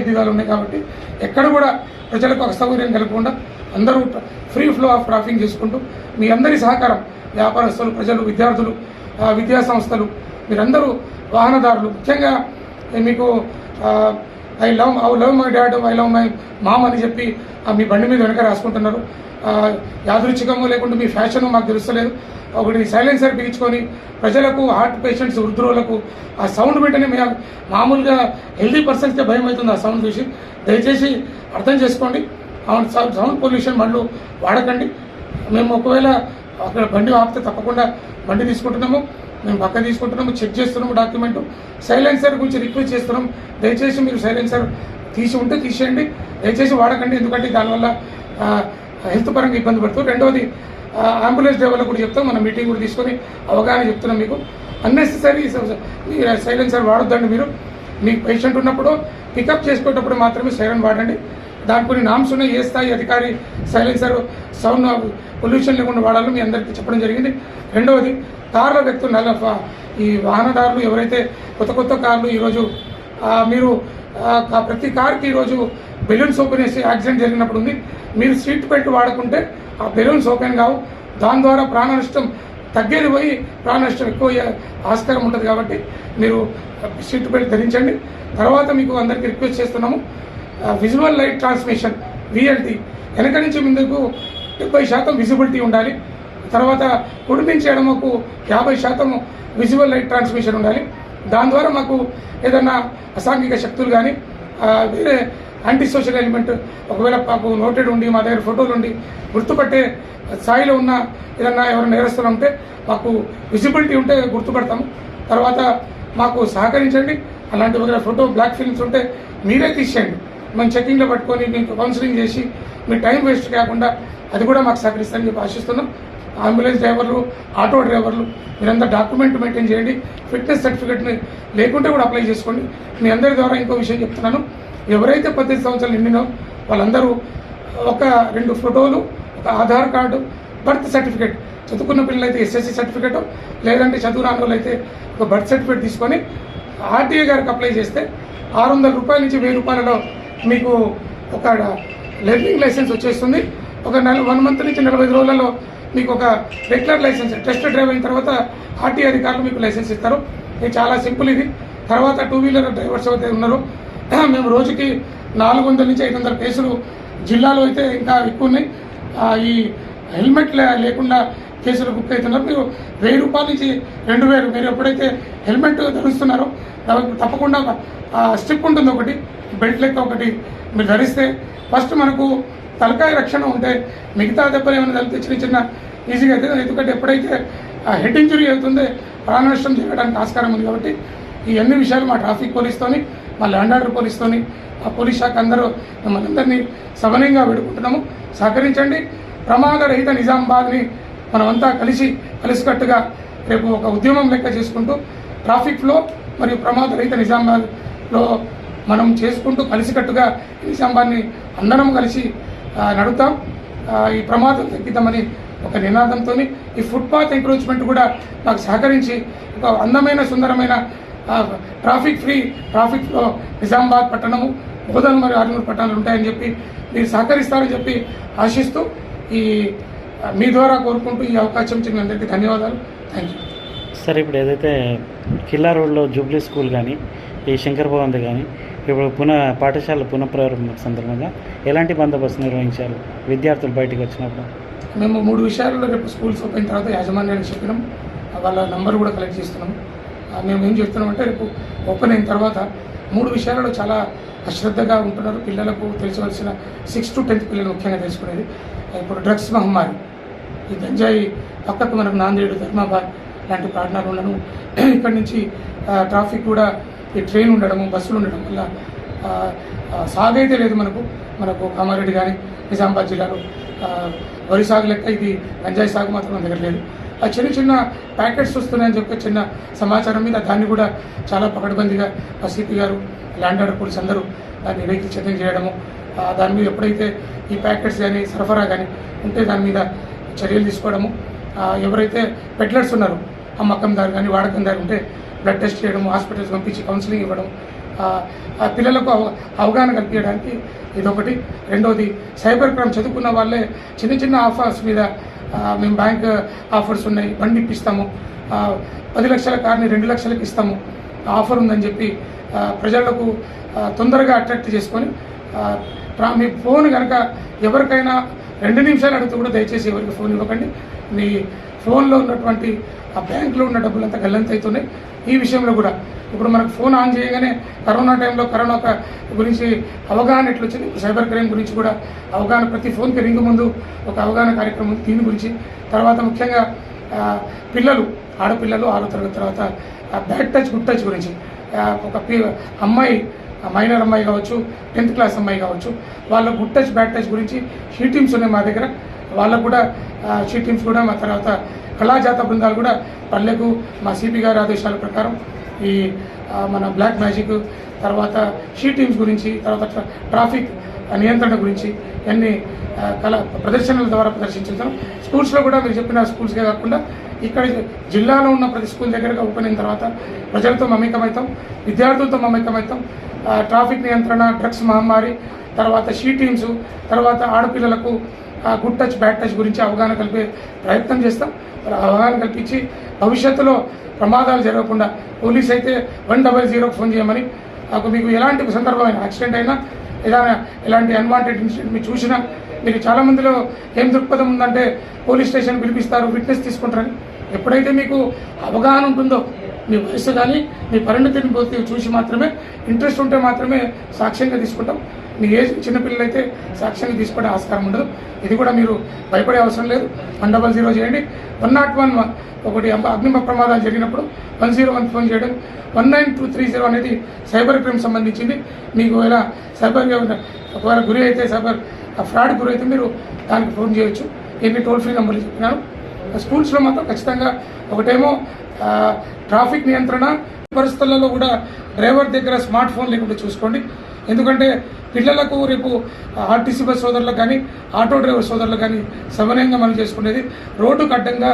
ఇబ్బందులు ఉన్నాయి కాబట్టి ఎక్కడ కూడా ప్రజలకు అసౌకర్యం కలగకుండా అందరూ ఫ్రీ ఫ్లో ఆఫ్ ట్రాఫిక్ చేసుకుంటూ మీ అందరి సహకారం, వ్యాపారస్తులు, ప్రజలు, విద్యార్థులు, విద్యా సంస్థలు, మీరందరూ వాహనదారులు, ముఖ్యంగా మీకు I love my dad, I love my mom అని చెప్పి మీ బండి మీద వెనక రాసుకుంటున్నారు. యాదృచ్ఛికము లేకుండా మీ ఫ్యాషన్ మాకు తెలుస్తలేదు. ఒకటి సైలెన్సర్ బిగించుకొని ప్రజలకు, హార్ట్ పేషెంట్స్, వృద్ధులకు ఆ సౌండ్ వెంటనే మామూలుగా హెల్దీ పర్సన్స్కే భయం అవుతుంది ఆ సౌండ్ చూసి. దయచేసి అర్థం చేసుకోండి. సౌండ్ పొల్యూషన్ బండ్లు వాడకండి. మేము ఒకవేళ అక్కడ బండి ఆపితే తప్పకుండా బండి తీసుకుంటున్నాము, మేము పక్క తీసుకుంటున్నాము, చెక్ చేస్తున్నాము డాక్యుమెంట్. సైలెన్సర్ గురించి రిక్వెస్ట్ చేస్తున్నాం. దయచేసి మీరు సైలెన్సర్ తీసి ఉంటే తీసేయండి, దయచేసి వాడకండి. ఎందుకంటే దానివల్ల హెల్త్ పరంగా ఇబ్బంది పడుతుంది. రెండవది అంబులెన్స్ డ్రైవర్లకు కూడా చెప్తాం, మన మీటింగ్ కూడా తీసుకొని అవగాహన చెప్తున్నాం మీకు. అన్నెసెసరీ సైలెన్సర్ వాడొద్దండి. మీరు మీకు పేషెంట్ ఉన్నప్పుడు పికప్ చేసుకునేటప్పుడు మాత్రమే సైరన్ వాడండి. దాని కొన్ని నామ్స్ ఉన్నాయి, ఏ స్థాయి అధికారి సైలెన్సర్ సౌండ్ పొల్యూషన్ లేకుండా వాడాలో మీ అందరికీ చెప్పడం జరిగింది. రెండవది కార్ల వ్యక్తులు, ఈ వాహనదారులు ఎవరైతే కొత్త కార్లు ఈరోజు మీరు ప్రతి కార్కి ఈరోజు బెలూన్స్ ఓపెన్ చేసి యాక్సిడెంట్ జరిగినప్పుడు ఉంది. మీరు సీట్ బెల్ట్ వాడుకుంటే ఆ బెలూన్స్ ఓపెన్ కావు, దాని ద్వారా ప్రాణ నష్టం తగ్గేది పోయి ప్రాణ నష్టం ఎక్కువ ఆస్కారం ఉంటుంది. కాబట్టి మీరు సీట్ బెల్ట్ ధరించండి. తర్వాత మీకు అందరికీ రిక్వెస్ట్ చేస్తున్నాము, విజువల్ లైట్ ట్రాన్స్మిషన్ VLT వెనక నుంచి ముందుకు 70% విజిబిలిటీ ఉండాలి. తర్వాత కుడి నుంచి ఎడమకు 50% విజువల్ లైట్ ట్రాన్స్మిషన్ ఉండాలి. దాని ద్వారా మాకు ఏదన్నా అసాంఘిక శక్తులు కానీ వేరే యాంటీ సోషల్ ఎలిమెంట్ ఒకవేళ మాకు నోటెడ్ ఉండి మా దగ్గర ఫోటోలు ఉండి గుర్తుపట్టే స్థాయిలో ఉన్న ఏదన్నా ఎవరైనా నేరస్తులు ఉంటే మాకు విజిబిలిటీ ఉంటే గుర్తుపడతాము. తర్వాత మాకు సహకరించండి. అలాంటి ఒక ఫోటో బ్లాక్ ఫిల్మ్స్ ఉంటే మీరే తీసేయండి. మేము చెకింగ్లో పట్టుకొని మీకు కౌన్సిలింగ్ చేసి మీ టైం వేస్ట్ కాకుండా అది కూడా మాకు సహకరిస్తారని చెప్పి ఆశిస్తున్నాం. అంబులెన్స్ డ్రైవర్లు, ఆటో డ్రైవర్లు మీరంతా డాక్యుమెంట్ మెయింటైన్ చేయండి. ఫిట్నెస్ సర్టిఫికేట్ని లేకుంటే కూడా అప్లై చేసుకోండి. మీ అందరి ద్వారా ఇంకో విషయం చెప్తున్నాను, ఎవరైతే 18 సంవత్సరాలు నిండినో వాళ్ళందరూ ఒక 2 ఫోటోలు, ఒక ఆధార్ కార్డు, బర్త్ సర్టిఫికేట్, చదువుకున్న పిల్లలైతే SSC సర్టిఫికేట్, లేదంటే చదువు రాని వాళ్ళు అయితే ఒక బర్త్ సర్టిఫికేట్ తీసుకొని RTO గారికి అప్లై చేస్తే 600 రూపాయల నుంచి 1000 రూపాయలలో మీకు ఒక లెర్నింగ్ లైసెన్స్ వచ్చేస్తుంది. ఒక 1 మంత్ నుంచి 45 రోజులలో మీకు ఒక రెగ్యులర్ లైసెన్స్, టెస్ట్ డ్రైవ్ అయిన తర్వాత RTO అధికారులు మీకు లైసెన్స్ ఇస్తారు. ఇది చాలా సింపుల్. ఇది తర్వాత 2 వీలర్ డ్రైవర్స్ అయితే ఉన్నారో మేము రోజుకి 400 నుంచి 500 కేసులు జిల్లాలో అయితే ఇంకా ఎక్కువ ఉన్నాయి. ఈ హెల్మెట్ లేకుండా కేసులు బుక్ అవుతున్నారు. మీరు 1000 రూపాయల నుంచి 2000 మీరు ఎప్పుడైతే హెల్మెట్ ధరిస్తున్నారో తప్పకుండా స్ట్రిప్ ఉంటుంది, ఒకటి బెల్ట్ లెక్క ఒకటి మీరు ధరిస్తే ఫస్ట్ మనకు తలకాయ రక్షణ ఉంటే మిగతా దెబ్బలు ఏమైనా తలితే చిన్న ఈజీగా అవుతుంది. ఎందుకంటే ఎప్పుడైతే హెడ్ ఇంజురీ అవుతుందో ప్రాణ నష్టం జరగడానికి ఆస్కారం ఉంది. కాబట్టి ఈ అన్ని విషయాలు మా ట్రాఫిక్ పోలీస్తోని, మా ల్యాండ్ ఆర్డర్ పోలీస్తోని, ఆ పోలీస్ శాఖ అందరూ మనందరినీ సమన్వయంగా వేడుకుంటున్నాము. సహకరించండి. ప్రమాద రహిత నిజామాబాద్ని మనమంతా కలిసికట్టుగా రేపు ఒక ఉద్యమం లెక్క చేసుకుంటూ ట్రాఫిక్ ఫ్లో మరియు ప్రమాద రహిత నిజామాబాద్లో మనం చేసుకుంటూ కలిసికట్టుగా నిజామాబాద్ని అందరం కలిసి నడుపుతాం. ఈ ప్రమాదం తగ్గిద్దామని ఒక నినాదంతో ఈ ఫుట్పాత్ ఎంక్రోచ్మెంట్ కూడా నాకు సహకరించి ఒక అందమైన సుందరమైన ట్రాఫిక్ ఫ్లో నిజామాబాద్ పట్టణము, బోధన మరియు ఆర్మూర్ పట్టణాలు ఉంటాయని చెప్పి మీరు సహకరిస్తారని చెప్పి ఆశిస్తూ ఈ మీ ద్వారా కోరుకుంటూ ఈ అవకాశం ఇచ్చిన మీ అందరికీ ధన్యవాదాలు. Thank you. సార్, ఇప్పుడు ఏదైతే కిల్లా రోడ్లో జూబ్లీ స్కూల్ కానీ ఈ శంకర్ భవంతి కానీ ఇప్పుడు పాఠశాల పునఃప్రారంభం సందర్భంగా ఎలాంటి బందోబస్తు నిర్వహించారు విద్యార్థులు బయటకు వచ్చినప్పుడు? మేము 3 విషయాల్లో రేపు స్కూల్స్ ఓపెన్ తర్వాత యాజమాన్యాన్ని చెప్పినాం, వాళ్ళ నంబర్ కూడా కలెక్ట్ చేస్తున్నాము. మేము ఏం చెప్తున్నామంటే రేపు ఓపెన్ అయిన తర్వాత 3 విషయాలలో చాలా అశ్రద్ధగా ఉంటున్నారు పిల్లలకు. తెలియవలసిన 6th to 10th పిల్లలు ముఖ్యంగా తెలుసుకునేది ఇప్పుడు డ్రగ్స్ మహమ్మారి, ఈ గంజాయి పక్కకు మనకు నాందేడు, ధర్మాబాద్ లాంటి ప్రాంతాలు ఉండడం, ఇక్కడి నుంచి ట్రాఫిక్ కూడా ఈ ట్రైన్ ఉండడము, బస్సులు ఉండడం వల్ల సాగైతే లేదు. మనకు కామారెడ్డి కానీ నిజామాబాద్ జిల్లాలో వరి సాగు లెక్క ఇది గంజాయి సాగు మాత్రం మన దగ్గర లేదు. ఆ చిన్న ప్యాకెట్స్ వస్తున్నాయని చెప్పి చిన్న సమాచారం మీద దాన్ని కూడా చాలా పకడ్బందీగా సిపి గారు, ల్యాండ్ ఆర్డర్ పోలీస్ అందరూ దాన్ని వెహికల్ చెకింగ్ చేయడము, దాని మీద ఎప్పుడైతే ఈ ప్యాకెట్స్ కానీ సరఫరా కానీ ఉంటే దాని మీద చర్యలు తీసుకోవడము, ఎవరైతే పెడ్లర్స్ ఉన్నారో అమ్మకందారు కానీ వాడకందారు ఉంటే బ్లడ్ టెస్ట్ చేయడము, హాస్పిటల్స్ పంపించి కౌన్సిలింగ్ ఇవ్వడం, ఆ పిల్లలకు అవగాహన కల్పించడానికి ఇదొకటి. రెండోది సైబర్ క్రైమ్ చదువుకున్న వాళ్ళే చిన్న చిన్న ఆఫర్స్ మీద మేము బ్యాంక్ ఆఫర్స్ ఉన్నాయి, బండి ఇప్పిస్తాము, 10 లక్షల కార్ని 2 లక్షలకు ఇస్తాము, ఆఫర్ ఉందని చెప్పి ప్రజలకు తొందరగా అట్రాక్ట్ చేసుకొని మీ ఫోన్ కనుక ఎవరికైనా 2 నిమిషాలు అడిగితే కూడా దయచేసి ఎవరికి ఫోన్ ఇవ్వకండి. మీ ఫోన్లో ఉన్నటువంటి ఆ బ్యాంకులో ఉన్న డబ్బులంతా గల్లంత అవుతున్నాయి. ఈ విషయంలో కూడా ఇప్పుడు మనకు ఫోన్ ఆన్ చేయగానే కరోనా టైంలో కరోనా గురించి అవగాహన ఎట్లా వచ్చింది, సైబర్ క్రైమ్ గురించి కూడా అవగాహన, ప్రతి ఫోన్కి రింగ్ ముందు ఒక అవగాహన కార్యక్రమం దీని గురించి. తర్వాత ముఖ్యంగా పిల్లలు, ఆడపిల్లలు 6వ తరగతి తర్వాత బ్యాడ్ టచ్ గుడ్ టచ్ గురించి ఒక అమ్మాయి, మైనర్ అమ్మాయి కావచ్చు, 10th క్లాస్ అమ్మాయి కావచ్చు, వాళ్ళ గుడ్ టచ్ బ్యాడ్ టచ్ గురించి షీ టీమ్స్ ఉన్నాయి మా దగ్గర. వాళ్ళకు కూడా షీ టీమ్స్ కూడా మా తర్వాత కళాజాత బృందాలు కూడా పల్లెకు మా సిపి గారి ఆదేశాల ప్రకారం ఈ మన బ్లాక్ మ్యాజిక్, తర్వాత షీ టీమ్స్ గురించి, తర్వాత ట్రాఫిక్ నియంత్రణ గురించి అన్ని కళా ప్రదర్శనల ద్వారా ప్రదర్శించుతాం. స్కూల్స్లో కూడా మీరు చెప్పిన స్కూల్స్కే కాకుండా ఇక్కడ జిల్లాలో ఉన్న ప్రతి స్కూల్ దగ్గరగా ఓపెన్ అయిన తర్వాత ప్రజలతో మమేకమవుతాం, విద్యార్థులతో మమేకమవుతాం. ట్రాఫిక్ నియంత్రణ, డ్రగ్స్ మహమ్మారి, తర్వాత షీ టీమ్స్, తర్వాత ఆడపిల్లలకు గుడ్ టచ్ బ్యాడ్ టచ్ గురించి అవగాహన కలిపే ప్రయత్నం చేస్తాం. అవగాహన కల్పించి భవిష్యత్తులో ప్రమాదాలు జరగకుండా పోలీస్ అయితే 100 ఫోన్ చేయమని, మీకు ఎలాంటి సందర్భమైన యాక్సిడెంట్ అయినా ఏదైనా ఎలాంటి అన్వాంటెడ్ ఇన్సిడెంట్ మీరు చూసినా, మీకు చాలామందిలో ఏం దృక్పథం ఉందంటే పోలీస్ స్టేషన్ పిలిపిస్తారు, విట్నెస్ తీసుకుంటారని. ఎప్పుడైతే మీకు అవగాహన ఉంటుందో, మీ వయసు కానీ మీ పరిణతిని పోతే చూసి మాత్రమే, ఇంట్రెస్ట్ ఉంటే మాత్రమే సాక్ష్యంగా తీసుకుంటాం. మీ ఏజ్ చిన్నపిల్లలు అయితే సాక్ష్యంగా తీసుకునే ఆస్కారం ఉండదు. ఇది కూడా మీరు భయపడే అవసరం లేదు. 100 చేయండి. 101 ఒకటి అగ్ని ప్రమాదాలు జరిగినప్పుడు 101 ఫోన్ చేయడం. 19230 అనేది సైబర్ క్రైమ్ సంబంధించింది. మీకు ఎలా సైబర్ ఒకవేళ గురి అయితే, సైబర్ ఫ్రాడ్ గురి అయితే మీరు దానికి ఫోన్ చేయొచ్చు. ఎన్ని టోల్ ఫ్రీ నెంబర్లు చెప్పినాను. స్కూల్స్లో మాత్రం ఖచ్చితంగా ఒకటేమో ట్రాఫిక్ నియంత్రణ, పరిస్థితులలో కూడా డ్రైవర్ దగ్గర స్మార్ట్ ఫోన్ లేకుండా చూసుకోండి. ఎందుకంటే పిల్లలకు రేపు ఆర్టీసీ బస్ సోదరులకు కానీ, ఆటో డ్రైవర్ సోదరులకు కానీ సమన్వయంగా మనం చేసుకునేది రోడ్డుకు అడ్డంగా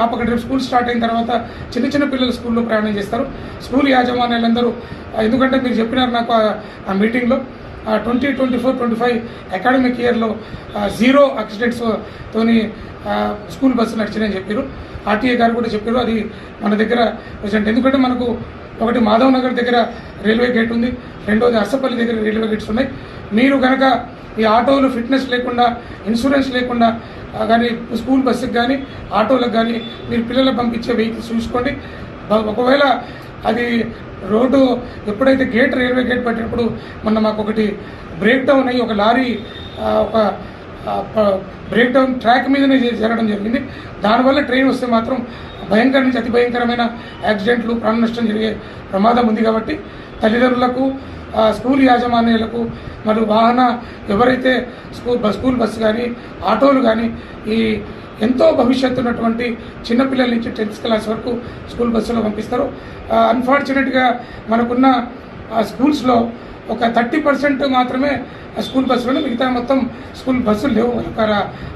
ఆపక రేపు స్కూల్ స్టార్ట్ అయిన తర్వాత చిన్న చిన్న పిల్లలు స్కూల్లో ప్రయాణం చేస్తారు. స్కూల్ యాజమాన్యాలందరూ, ఎందుకంటే మీరు చెప్పినారు నాకు ఆ మీటింగ్లో 2024-25 అకాడమిక్ ఇయర్లో 0 యాక్సిడెంట్స్తోని స్కూల్ బస్సు నడిచినాయని చెప్పారు. ఆర్టీఏ గారు కూడా చెప్పారు. అది మన దగ్గర ప్రజెంట్, ఎందుకంటే మనకు ఒకటి మాధవ్ నగర్ దగ్గర రైల్వే గేట్ ఉంది, రెండోది అర్సపల్లి దగ్గర రైల్వే గేట్స్ ఉన్నాయి. మీరు కనుక ఈ ఆటోలు ఫిట్నెస్ లేకుండా, ఇన్సూరెన్స్ లేకుండా కానీ స్కూల్ బస్సుకి కానీ ఆటోలకు కానీ మీరు పిల్లలకు పంపించే వెహికల్స్ చూసుకోండి. ఒకవేళ అది రోడ్డు ఎప్పుడైతే గేట్, రైల్వే గేట్ పెట్టినప్పుడు మొన్న మాకు ఒకటి బ్రేక్ డౌన్ అయ్యి ఒక లారీ ఒక బ్రేక్ డౌన్ ట్రాక్ మీదనే జరగడం జరిగింది. దానివల్ల ట్రైన్ వస్తే మాత్రం భయంకర నుంచి అతి భయంకరమైన యాక్సిడెంట్లు, ప్రాణ నష్టం జరిగే ప్రమాదం ఉంది. కాబట్టి తల్లిదండ్రులకు, స్కూల్ యాజమాన్యాలకు మరియు ఎవరైతే స్కూల్ బస్సు కానీ ఆటోలు కానీ ఈ ఎంతో భవిష్యత్తు ఉన్నటువంటి చిన్నపిల్లల నుంచి 10th క్లాస్ వరకు స్కూల్ బస్సులో పంపిస్తారు. అన్ఫార్చునేట్గా మనకున్న స్కూల్స్లో ఒక 30% మాత్రమే స్కూల్ బస్సులు, మిగతా మొత్తం స్కూల్ బస్సులు లేవు.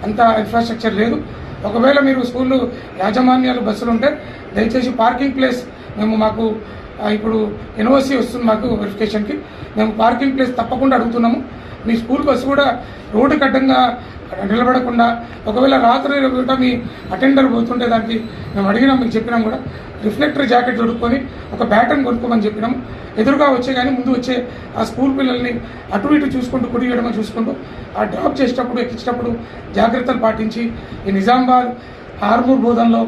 అంత ఇన్ఫ్రాస్ట్రక్చర్ లేదు. ఒకవేళ మీరు స్కూళ్ళు యాజమాన్యాలు బస్సులు ఉంటే దయచేసి పార్కింగ్ ప్లేస్ మాకు ఇప్పుడు ఎన్ఓసి వస్తుంది మాకు వెరిఫికేషన్కి, మేము పార్కింగ్ ప్లేస్ తప్పకుండా అడుగుతున్నాము. మీ స్కూల్ బస్సు కూడా రోడ్డుకి అడ్డంగా నిలబడకుండా, ఒకవేళ రాత్రి కూడా మీ అటెండర్ పోతుంటే దానికి మేము అడిగినాం, మీకు చెప్పినాం కూడా, రిఫ్లెక్టర్ జాకెట్ దొరుకుని ఒక బ్యాటన్ కొనుక్కోమని చెప్పినాము. ఎదురుగా వచ్చే కానీ ముందు వచ్చే ఆ స్కూల్ పిల్లల్ని అటు ఇటు చూసుకుంటూ, కుడి ఎడమ చూసుకుంటూ ఆ డ్రాప్ చేసేటప్పుడు, ఎక్కించేటప్పుడు జాగ్రత్తలు పాటించి ఈ నిజామాబాద్, ఆర్మూర్ బోధనలో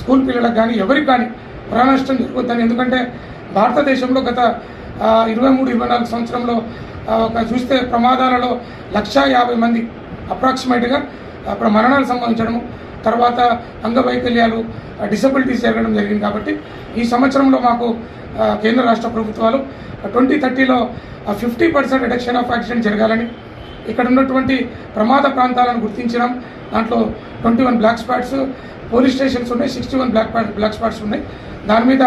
స్కూల్ పిల్లలకు కానీ ఎవరికి కానీ ప్రాణ నష్టం జరగొద్దని. ఎందుకంటే భారతదేశంలో గత 23-24 సంవత్సరంలో చూస్తే ప్రమాదాలలో 150 మంది అప్రాక్సిమేట్గా మరణాలు సంభవించడము, తర్వాత అంగవైకల్యాలు, డిసబిలిటీస్ జరగడం జరిగింది. కాబట్టి ఈ సంవత్సరంలో మాకు కేంద్ర రాష్ట్ర ప్రభుత్వాలు 2030లో 50% రిడక్షన్ ఆఫ్ యాక్సిడెంట్ జరగాలని, ఇక్కడ ఉన్నటువంటి ప్రమాద ప్రాంతాలను గుర్తించడం. దాంట్లో 21 బ్లాక్ స్పాట్స్ పోలీస్ స్టేషన్స్ ఉన్నాయి, 61 బ్లాక్ స్పాట్స్ ఉన్నాయి. దాని మీద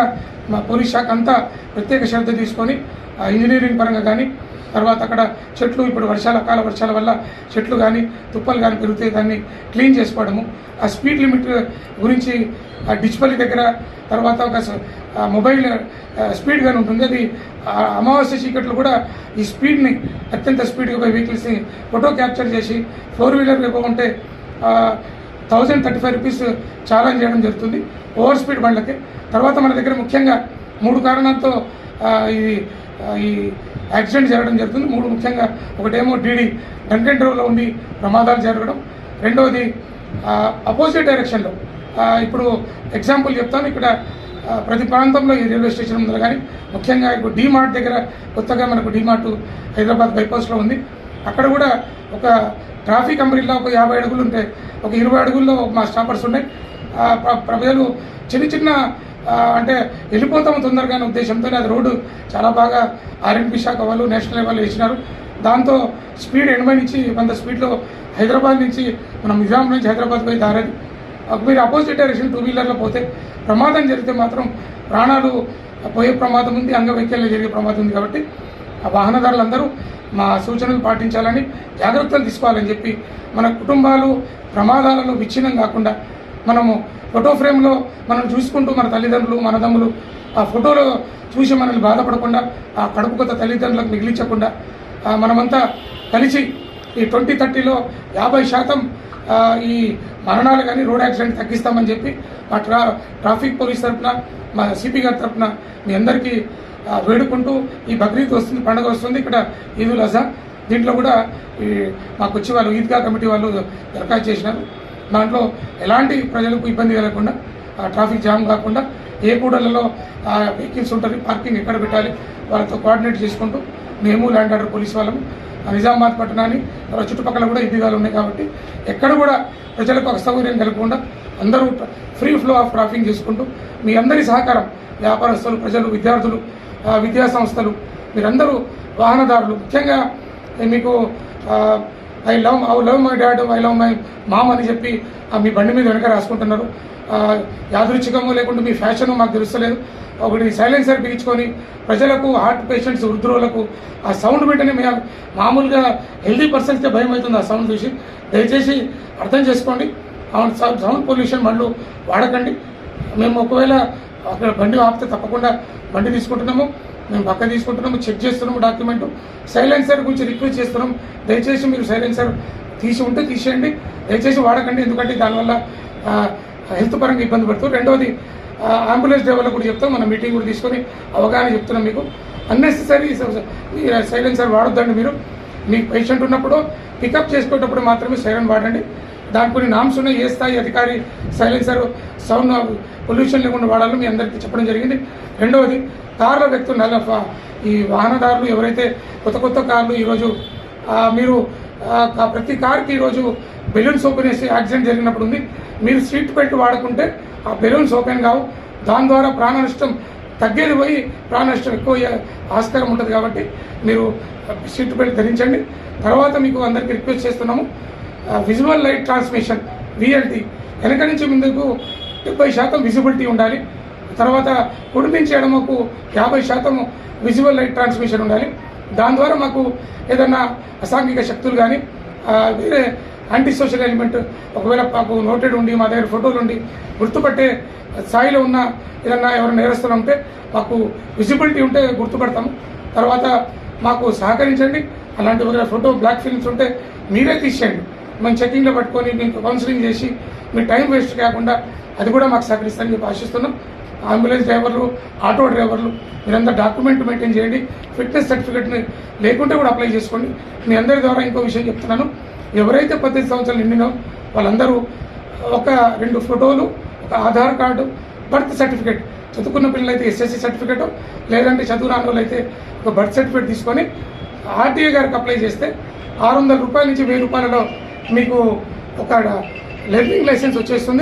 మా పోలీస్ శాఖ అంతా ప్రత్యేక శ్రద్ధ తీసుకొని ఇంజనీరింగ్ పరంగా కానీ, తర్వాత అక్కడ చెట్లు ఇప్పుడు అకాల వర్షాల వల్ల చెట్లు కానీ తుప్పలు కానీ పెరిగితే దాన్ని క్లీన్ చేసుకోవడము, ఆ స్పీడ్ లిమిట్ గురించి ఆ డిచ్పల్లి దగ్గర, తర్వాత ఒక మొబైల్ స్పీడ్ కానీ ఉంటుంది, అది అమావాస్య చీకట్లు కూడా ఈ స్పీడ్ని అత్యంత స్పీడ్గా పోయి వెహికల్స్ని ఫోటో క్యాప్చర్ చేసి 4-వీలర్ ఉంటే 1035 రూపీస్ ఛాలెంజ్ చేయడం జరుగుతుంది ఓవర్ స్పీడ్ బండ్లకి. తర్వాత మన దగ్గర ముఖ్యంగా 3 కారణాలతో ఈ యాక్సిడెంట్ జరగడం జరుగుతుంది. 3 ముఖ్యంగా, ఒకటేమో డీడీ డ్రంక్ అండ్ డ్రైవ్లో ఉండి ప్రమాదాలు జరగడం, రెండవది అపోజిట్ డైరెక్షన్లో. ఇప్పుడు ఎగ్జాంపుల్ చెప్తాను, ఇక్కడ ప్రతి ప్రాంతంలో ఈ రైల్వే స్టేషన్ ముందర కానీ ముఖ్యంగా ఇప్పుడు డీమార్ట్ దగ్గర కొత్తగా మనకు డీమార్ట్ హైదరాబాద్ బైపాస్లో ఉంది. అక్కడ కూడా ఒక ట్రాఫిక్ అంబ్రిల్లా ఒక 50 అడుగులు ఉంటే ఒక 20 అడుగుల్లో మా స్టాపర్స్ ఉన్నాయి. ప్రజలు చిన్న అంటే వెళ్ళిపోతాము తొందరగానే ఉద్దేశంతో అది రోడ్డు చాలా బాగా ఆర్ఎండ్బి శాఖ వాళ్ళు నేషనల్ లెవెల్లో వేసినారు. దాంతో స్పీడ్ 80 నుంచి 100 స్పీడ్లో హైదరాబాద్ నుంచి మనం నిజాం నుంచి హైదరాబాద్ పోయి దారేది. మీరు అపోజిట్ డైరెక్షన్ 2-వీలర్లో పోతే ప్రమాదం జరిగితే మాత్రం ప్రాణాలు పోయే ప్రమాదం ఉంది, అంగవైకల్యం జరిగే ప్రమాదం ఉంది. కాబట్టి ఆ వాహనదారులందరూ మా సూచనలు పాటించాలని, జాగ్రత్తలు తీసుకోవాలని చెప్పి మన కుటుంబాలు ప్రమాదాలలో విచ్ఛిన్నం కాకుండా మనము ఫోటో ఫ్రేమ్లో మనం చూసుకుంటూ మన తల్లిదండ్రులు మనదమ్ములు ఆ ఫోటోలో చూసి మనల్ని బాధపడకుండా ఆ కడుపు కొత్త తల్లిదండ్రులకు మిగిలించకుండా మనమంతా కలిసి ఈ 2030లో 50% ఈ మరణాలు కానీ రోడ్ యాక్సిడెంట్ తగ్గిస్తామని చెప్పి మా ట్రాఫిక్ పోలీస్ తరఫున మా సిపి గారి తరఫున మీ అందరికీ వేడుకుంటూ, ఈ బక్రీద్ వస్తుంది, పండుగ వస్తుంది, ఇక్కడ ఈదుల్ అజహా, దీంట్లో కూడా ఈ మాకు వచ్చి వాళ్ళు ఈద్గా కమిటీ వాళ్ళు దరఖాస్తు చేసినారు. దాంట్లో ఎలాంటి ప్రజలకు ఇబ్బంది కలగకుండా, ట్రాఫిక్ జామ్ కాకుండా, ఏ కూడలలో వెహికల్స్ ఉంటుంది, పార్కింగ్ ఎక్కడ పెట్టాలి వాళ్ళతో కోఆర్డినేట్ చేసుకుంటూ మేము ల్యాండ్ ఆర్డర్ పోలీస్ వాళ్ళము నిజామాబాద్ పట్టణాన్ని చుట్టుపక్కల కూడా ఈద్గాలు ఉన్నాయి కాబట్టి ఎక్కడ కూడా ప్రజలకు అసౌకర్యం కలగకుండా అందరూ ఫ్రీ ఫ్లో ఆఫ్ ట్రాఫిక్ చేసుకుంటూ మీ అందరి సహకారం, వ్యాపారస్తులు, ప్రజలు, విద్యార్థులు, విద్యా సంస్థలు, మీరందరూ వాహనదారులు, ముఖ్యంగా మీకు I love my dad, I love my mom అని చెప్పి మీ బండి మీద వెనక రాసుకుంటున్నారు. యాదృచ్ఛికము లేకుండా మీ ఫ్యాషను మాకు తెలుస్తలేదు. ఒకటి సైలెన్సర్ బిగించుకొని ప్రజలకు, హార్ట్ పేషెంట్స్, వృద్ధులకు ఆ సౌండ్ పెట్టని మామూలుగా హెల్దీ పర్సన్స్కే భయం అవుతుంది ఆ సౌండ్ చూసి. దయచేసి అర్థం చేసుకోండి. సౌండ్ పొల్యూషన్ బండ్లు వాడకండి. మేము ఒకవేళ అక్కడ బండి ఆపితే తప్పకుండా బండి తీసుకుంటున్నాము, మేము పక్క తీసుకుంటున్నాము, చెక్ చేస్తున్నాము డాక్యుమెంట్. సైలెన్సర్ గురించి రిక్వెస్ట్ చేస్తున్నాం, దయచేసి మీరు సైలెన్సర్ తీసి ఉంటే తీసేయండి, దయచేసి వాడకండి. ఎందుకంటే దానివల్ల హెల్త్ పరంగా ఇబ్బంది పడుతుంది. రెండవది అంబులెన్స్ డ్రైవర్లకు కూడా చెప్తాం, మన మీటింగ్ కూడా తీసుకొని అవగాహన చెప్తున్నాం మీకు. అన్నెసెసరీ సైలెన్సర్ వాడొద్దండి. మీరు మీకు పేషెంట్ ఉన్నప్పుడు పికప్ చేసుకునేటప్పుడు మాత్రమే సైలెన్ వాడండి. దానికి కొన్ని నామ్స్ ఉన్నాయి, ఏ స్థాయి అధికారి సైలెన్సర్ సౌండ్ పొల్యూషన్ లేకుండా వాడాలో మీ అందరికీ చెప్పడం జరిగింది. రెండవది కార్ల వ్యక్తులు, ఈ వాహనదారులు ఎవరైతే కొత్త కార్లు ఈరోజు మీరు ప్రతి కార్కి ఈరోజు బెలూన్స్ ఓపెన్ చేసి యాక్సిడెంట్ జరిగినప్పుడు ఉంది. మీరు సీట్ బెల్ట్ వాడకుంటే ఆ బెలూన్స్ ఓపెన్ కావు, దాని ద్వారా ప్రాణ నష్టం తగ్గేది పోయి ప్రాణ నష్టం ఎక్కువ అయ్యే ఆస్కారం ఉంటుంది. కాబట్టి మీరు సీట్ బెల్ట్ ధరించండి. తర్వాత మీకు అందరికీ రిక్వెస్ట్ చేస్తున్నాము, విజువల్ లైట్ ట్రాన్స్మిషన్ VLT వెనక నుంచి ముందుకు 70% విజిబిలిటీ ఉండాలి. తర్వాత కుడి నుంచి ఎడమకు 50% విజువల్ లైట్ ట్రాన్స్మిషన్ ఉండాలి. దాని ద్వారా మాకు ఏదైనా అసాంఘిక శక్తులు కానీ వేరే యాంటీ సోషల్ ఎలిమెంట్ ఒకవేళ మాకు నోటెడ్ ఉండి మా దగ్గర ఫోటోలు ఉండి గుర్తుపట్టే స్థాయిలో ఉన్న ఏదన్నా ఎవరైనా నేరస్తులు ఉంటే మాకు విజిబిలిటీ ఉంటే గుర్తుపడతాము. తర్వాత మాకు సహకరించండి. అలాంటి ఒక ఫోటో బ్లాక్ ఫిల్మ్స్ ఉంటే మీరే తీసేయండి, మేము చెకింగ్లో పట్టుకొని మీకు కౌన్సిలింగ్ చేసి మీ టైం వేస్ట్ కాకుండా అది కూడా మాకు సహకరిస్తారని చెప్పి ఆశిస్తున్నాం. అంబులెన్స్ డ్రైవర్లు, ఆటో డ్రైవర్లు మీరంతా డాక్యుమెంట్ మెయింటైన్ చేయండి. ఫిట్నెస్ సర్టిఫికేట్ని లేకుంటే కూడా అప్లై చేసుకోండి. మీ అందరి ద్వారా ఇంకో విషయం చెప్తున్నాను, ఎవరైతే 18 సంవత్సరాలు నిండినో వాళ్ళందరూ 1-2 ఫోటోలు, ఒక ఆధార్ కార్డు, బర్త్ సర్టిఫికేట్, చదువుకున్న పిల్లలైతే SSC సర్టిఫికేట్, లేదంటే చదువు రాని వాళ్ళు అయితే ఒక బర్త్ సర్టిఫికేట్ తీసుకొని RTO గారికి అప్లై చేస్తే 600 రూపాయల నుంచి 1000 రూపాయలలో మీకు ఒక లెర్నింగ్ లైసెన్స్ వచ్చేస్తుంది.